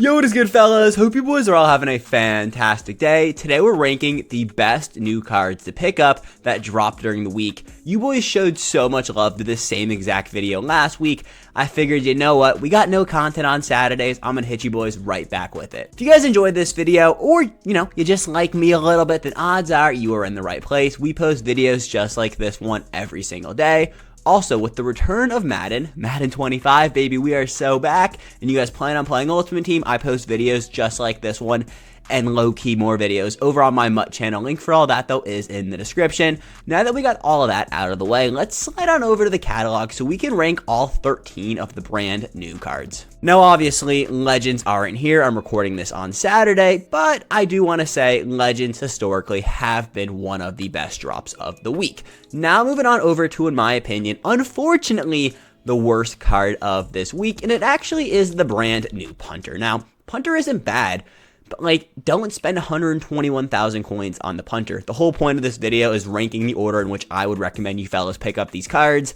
Yo, what is good, fellas? Hope you boys are all having a fantastic day. Today we're ranking the best new cards to pick up that dropped during the week. You boys showed so much love to this same exact video last week. I figured, you know what, we got no content on Saturdays, I'm gonna hit you boys right back with it. If you guys enjoyed this video, or, you just like me a little bit, then odds are you are in the right place. We post videos just like this one every single day. Also, with the return of Madden 25, baby, we are so back, and you guys plan on playing Ultimate Team, I post videos just like this one, and low-key more videos over on my MUT channel. Link for all that, though, is in the description. Now that we got all of that out of the way, let's slide on over to the catalog so we can rank all 13 of the brand new cards. Now, obviously, Legends aren't here. I'm recording this on Saturday, but I do want to say Legends historically have been one of the best drops of the week. Now, moving on over to, in my opinion, unfortunately, the worst card of this week, and it actually is the brand new Punter. Now, Punter isn't bad, but don't spend 121,000 coins on the Punter. The whole point of this video is ranking the order in which I would recommend you fellas pick up these cards,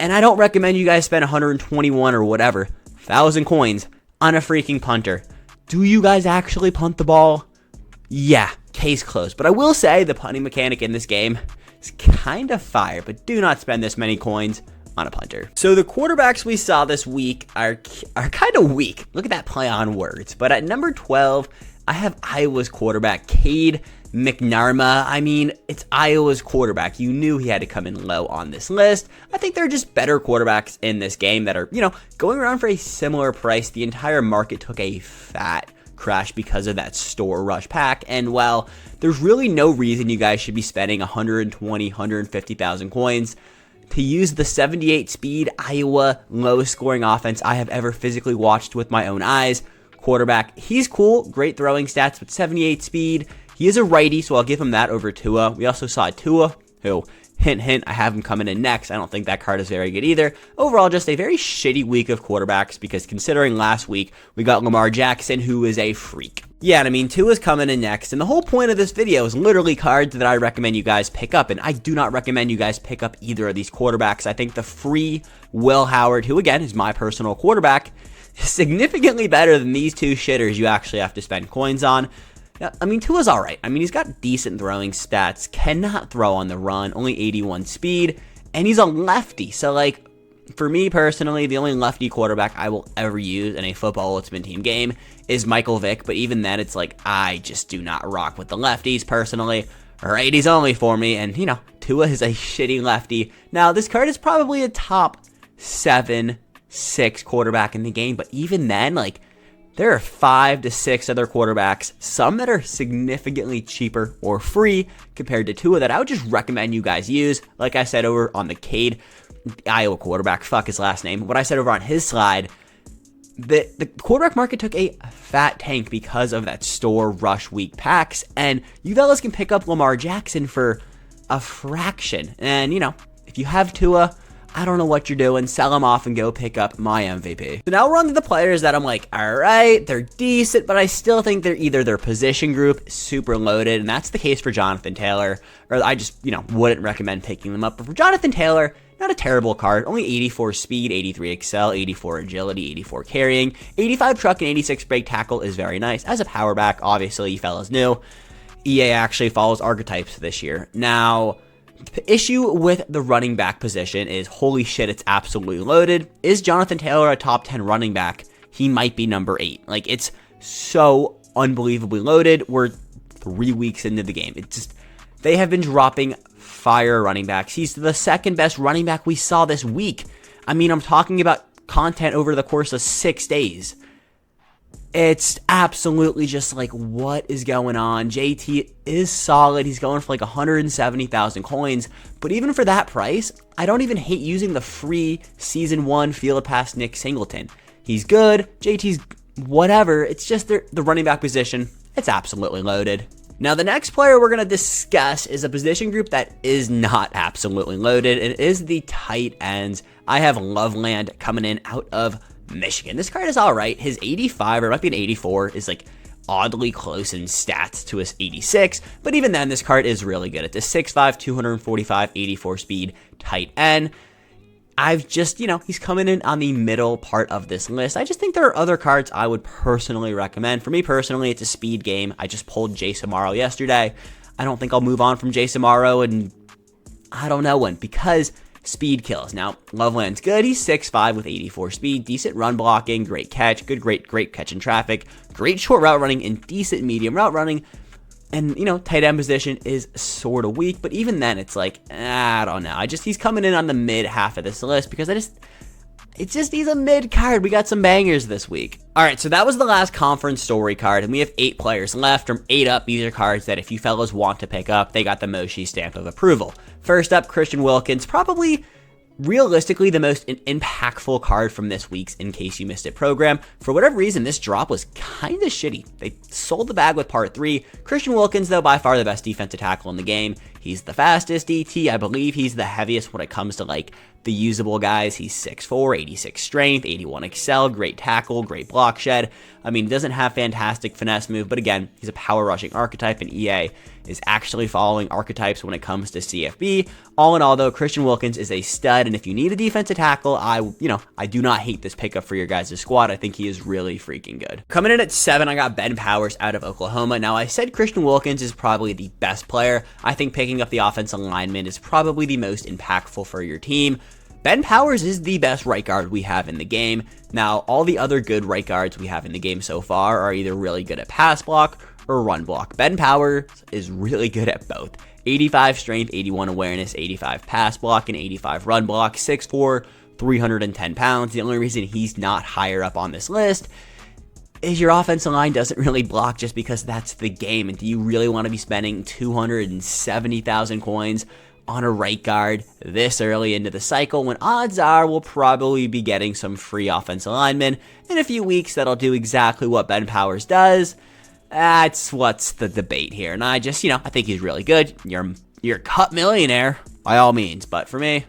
and I don't recommend you guys spend 121 or whatever 1,000 coins on a freaking Punter. Do you guys actually punt the ball? Yeah, case closed. But I will say the punting mechanic in this game is kind of fire, but do not spend this many coins on a Punter. So the quarterbacks we saw this week are kind of weak. Look at that play on words. But at number 12, I have Iowa's quarterback, Cade McNamara. I mean, it's Iowa's quarterback. You knew he had to come in low on this list. I think there are just better quarterbacks in this game that are, going around for a similar price. The entire market took a fat crash because of that store rush pack, and well, there's really no reason you guys should be spending 120, 150,000 coins to use the 78 speed Iowa lowest scoring offense I have ever physically watched with my own eyes. Quarterback, he's cool, great throwing stats with 78 speed. He is a righty, so I'll give him that over Tua. We also saw Tua, who, hint, hint, I have him coming in next. I don't think that card is very good either. Overall, just a very shitty week of quarterbacks, because considering last week, we got Lamar Jackson, who is a freak. Yeah, and I mean, Tua's coming in next, and the whole point of this video is literally cards that I recommend you guys pick up, and I do not recommend you guys pick up either of these quarterbacks. I think the free Will Howard, who again is my personal quarterback, is significantly better than these two shitters you actually have to spend coins on. I mean, Tua's alright. I mean, he's got decent throwing stats, cannot throw on the run, only 81 speed, and he's a lefty. So, for me personally, the only lefty quarterback I will ever use in a football Ultimate Team game is Michael Vick, but even then, it's I just do not rock with the lefties personally. Righties only for me, and, Tua is a shitty lefty. Now, this card is probably a top 7, 6 quarterback in the game, but even then, there are 5 to 6 other quarterbacks, some that are significantly cheaper or free compared to Tua that I would just recommend you guys use. Like I said over on the Cade, Iowa quarterback, fuck his last name, what I said over on his slide, the quarterback market took a fat tank because of that store rush week packs, and you fellas can pick up Lamar Jackson for a fraction. And, if you have Tua, I don't know what you're doing. Sell them off and go pick up my MVP. So now we're on to the players that I'm all right, they're decent, but I still think they're either their position group super loaded, and that's the case for Jonathan Taylor, or I just, wouldn't recommend picking them up. But for Jonathan Taylor, not a terrible card. Only 84 speed, 83 excel, 84 agility, 84 carrying, 85 truck, and 86 break tackle is very nice. As a power back, obviously, you fellas knew, EA actually follows archetypes this year. Now, the issue with the running back position is, holy shit, it's absolutely loaded. Is Jonathan Taylor a top 10 running back? He might be number 8. It's so unbelievably loaded. We're 3 weeks into the game. They have been dropping fire running backs. He's the second best running back we saw this week. I mean, I'm talking about content over the course of 6 days. It's absolutely just what is going on? JT is solid. He's going for 170,000 coins. But even for that price, I don't even hate using the free Season 1 Field Pass Nick Singleton. He's good. JT's whatever. It's just the running back position. It's absolutely loaded. Now, the next player we're going to discuss is a position group that is not absolutely loaded. It is the tight ends. I have Loveland coming in out of Michigan. This card is all right. His 85, or it might be an 84, is oddly close in stats to his 86, but even then, this card is really good. It's a 6'5", 245, 84 speed tight end. I've just, he's coming in on the middle part of this list. I just think there are other cards I would personally recommend. For me personally, it's a speed game. I just pulled Jason Morrow yesterday. I don't think I'll move on from Jason Morrow, and I don't know when, because speed kills. Now, Loveland's good. He's 6'5" with 84 speed, decent run blocking, great catch, great catch in traffic, great short route running, and decent medium route running. And, tight end position is sort of weak, but even then, it's like, I don't know. He's coming in on the mid half of this list because he's a mid card. We got some bangers this week. All right, so that was the last conference story card, and we have 8 players left. From 8 up, these are cards that if you fellas want to pick up, they got the Moshi stamp of approval. First up, Christian Wilkins, probably realistically the most impactful card from this week's In Case You Missed It program. For whatever reason, this drop was kind of shitty. They sold the bag with part 3. Christian Wilkins, though, by far the best defensive tackle in the game. He's the fastest DT. I believe he's the heaviest when it comes to the usable guys. He's 6'4", 86 strength, 81 excel, great tackle, great block shed. He doesn't have fantastic finesse move, but again, he's a power rushing archetype, and EA is actually following archetypes when it comes to CFB. All in all, though, Christian Wilkins is a stud, and if you need a defensive tackle, I do not hate this pickup for your guys' squad. I think he is really freaking good. Coming in at 7, I got Ben Powers out of Oklahoma. Now, I said Christian Wilkins is probably the best player. I think picking up the offensive lineman is probably the most impactful for your team. Ben Powers is the best right guard we have in the game. Now, all the other good right guards we have in the game so far are either really good at pass block or run block. Ben Powers is really good at both. 85 strength, 81 awareness, 85 pass block, and 85 run block. 6'4", 310 pounds. The only reason he's not higher up on this list is your offensive line doesn't really block just because that's the game. And do you really want to be spending 270,000 coins on a right guard this early into the cycle when odds are we'll probably be getting some free offensive linemen in a few weeks that'll do exactly what Ben Powers does? That's what's the debate here. And I just, I think he's really good. You're a cut millionaire by all means, but for me,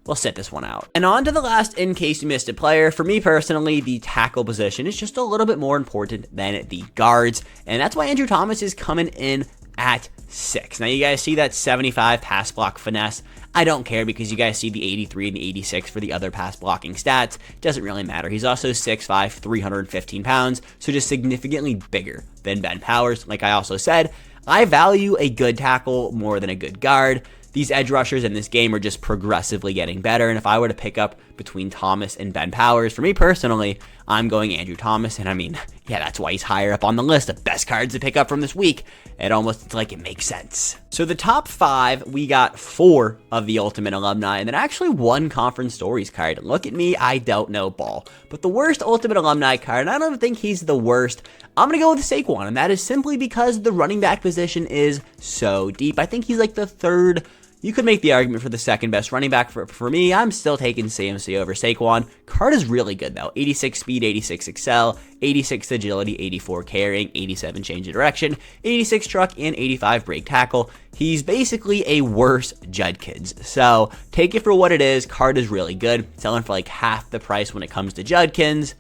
we'll sit this one out. And on to the last In Case You Missed It player. For me personally, the tackle position is just a little bit more important than the guards, and that's why Andrew Thomas is coming in at 6. Now, you guys see that 75 pass block finesse. I don't care because you guys see the 83 and the 86 for the other pass blocking stats. Doesn't really matter. He's also 6'5", 315 pounds, so just significantly bigger than Ben Powers. Like I also said, I value a good tackle more than a good guard. These edge rushers in this game are just progressively getting better, and if I were to pick up between Thomas and Ben Powers, for me personally, I'm going Andrew Thomas, and that's why he's higher up on the list of best cards to pick up from this week. It makes sense. So the top 5, we got 4 of the Ultimate Alumni, and then actually 1 Conference Stories card. Look at me, I don't know ball. But the worst Ultimate Alumni card, and I don't think he's the worst, I'm going to go with Saquon, and that is simply because the running back position is so deep. I think he's like the 3rd. You could make the argument for the 2nd best running back. For me, I'm still taking CMC over Saquon. Card is really good, though. 86 speed, 86 excel, 86 agility, 84 carrying, 87 change of direction, 86 truck, and 85 break tackle. He's basically a worse Judkins. So take it for what it is. Card is really good. Selling for like half the price when it comes to Judkins.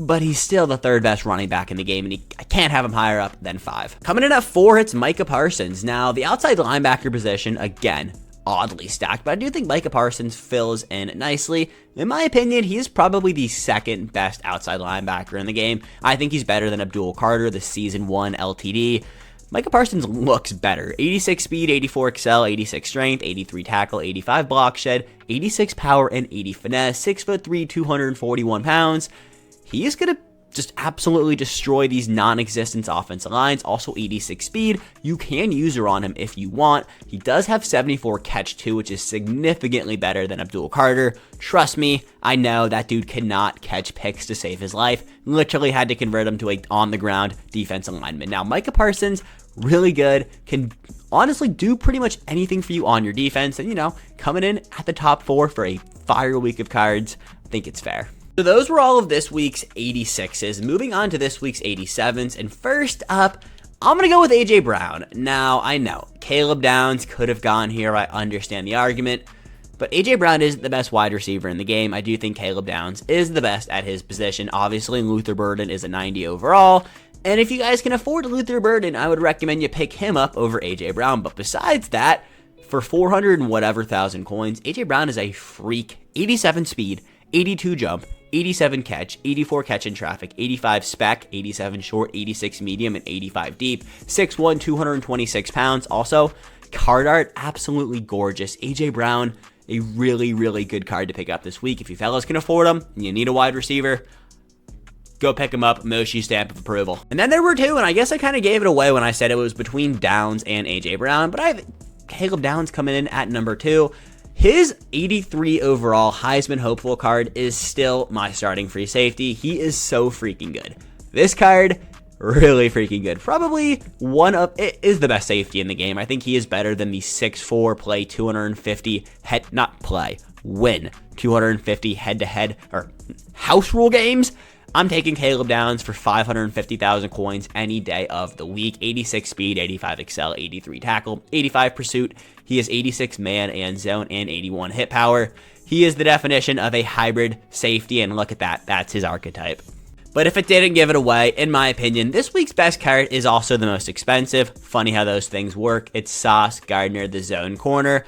But he's still the 3rd best running back in the game, and I can't have him higher up than 5. Coming in at 4, it's Micah Parsons. Now, the outside linebacker position, again, oddly stacked, but I do think Micah Parsons fills in nicely. In my opinion, he is probably the 2nd best outside linebacker in the game. I think he's better than Abdul Carter, the Season 1 LTD. Micah Parsons looks better. 86 speed, 84 excel, 86 strength, 83 tackle, 85 block shed, 86 power, and 80 finesse. 6'3", 241 pounds. He is going to just absolutely destroy these non-existent offensive lines. Also 86 speed. You can user on him if you want. He does have 74 catch too, which is significantly better than Abdul Carter. Trust me, I know that dude cannot catch picks to save his life. Literally had to convert him to a on-the-ground defensive lineman. Now, Micah Parsons, really good, can honestly do pretty much anything for you on your defense. And, coming in at the top 4 for a fire week of cards, I think it's fair. So those were all of this week's 86s. Moving on to this week's 87s. And first up, I'm going to go with A.J. Brown. Now, I know, Caleb Downs could have gone here. I understand the argument. But A.J. Brown isn't the best wide receiver in the game. I do think Caleb Downs is the best at his position. Obviously, Luther Burden is a 90 overall. And if you guys can afford Luther Burden, I would recommend you pick him up over A.J. Brown. But besides that, for 400 and whatever thousand coins, AJ Brown is a freak. 87 speed, 82 jump, 87 catch, 84 catch in traffic, 85 spec, 87 short, 86 medium, and 85 deep. 6'1", 226 pounds. Also, card art, absolutely gorgeous. AJ Brown, a really, really good card to pick up this week. If you fellas can afford him and you need a wide receiver, go pick him up. Moshi stamp of approval. And then there were two, and I guess I kind of gave it away when I said it was between Downs and AJ Brown, but I have Caleb Downs coming in at number 2. His 83 overall Heisman hopeful card is still my starting free safety. He is so freaking good. This card, really freaking good. Probably it is the best safety in the game. I think he is better than the 6'4", play 250 win 250 head-to-head or house rule games. I'm taking Caleb Downs for 550,000 coins any day of the week. 86 speed, 85 excel, 83 tackle, 85 pursuit. He is 86 man and zone and 81 hit power. He is the definition of a hybrid safety, and look at that. That's his archetype. But if it didn't give it away, in my opinion, this week's best card is also the most expensive. Funny how those things work. It's Sauce Gardner, the zone corner.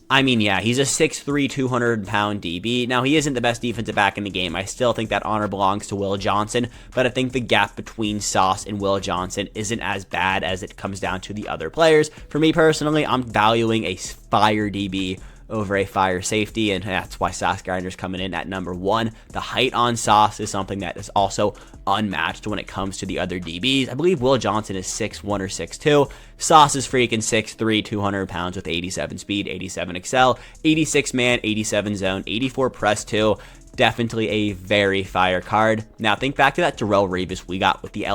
I mean, yeah, he's a 6'3", 200-pound DB. Now, he isn't the best defensive back in the game. I still think that honor belongs to Will Johnson, but I think the gap between Sauce and Will Johnson isn't as bad as it comes down to the other players. For me personally, I'm valuing a fire DB over a fire safety, and that's why Sauce Gardner's coming in at number 1. The height on Sauce is something that is also unmatched when it comes to the other DBs. I believe Will Johnson is 6'1" or 6'2". Sauce is freaking 6'3", 200 pounds with 87 speed, 87 excel, 86 man, 87 zone, 84 press 2. Definitely a very fire card. Now think back to that Darrelle Revis we got with the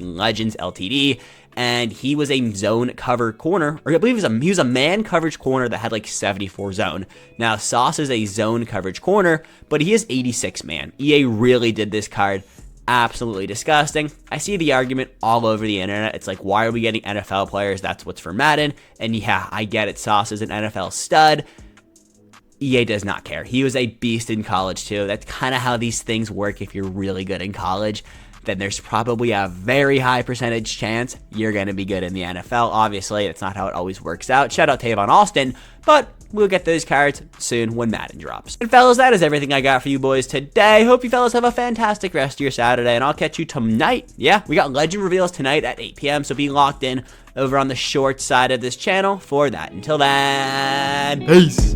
Legends LTD, and he was a zone cover corner, or I believe he was a man coverage corner that had like 74 zone. Now Sauce is a zone coverage corner, but he is 86 man. EA really did this card absolutely disgusting. I see the argument all over the internet. It's like, why are we getting NFL players? That's what's for Madden. And yeah, I get it. Sauce is an NFL stud. EA does not care. He was a beast in college too. That's kind of how these things work. If you're really good in college, then there's probably a very high percentage chance you're going to be good in the NFL. Obviously, that's not how it always works out. Shout out Tavon Austin, but we'll get those cards soon when Madden drops. And fellas, that is everything I got for you boys today. Hope you fellas have a fantastic rest of your Saturday, and I'll catch you tonight. Yeah, we got Legend reveals tonight at 8 p.m., so be locked in over on the short side of this channel for that. Until then, peace.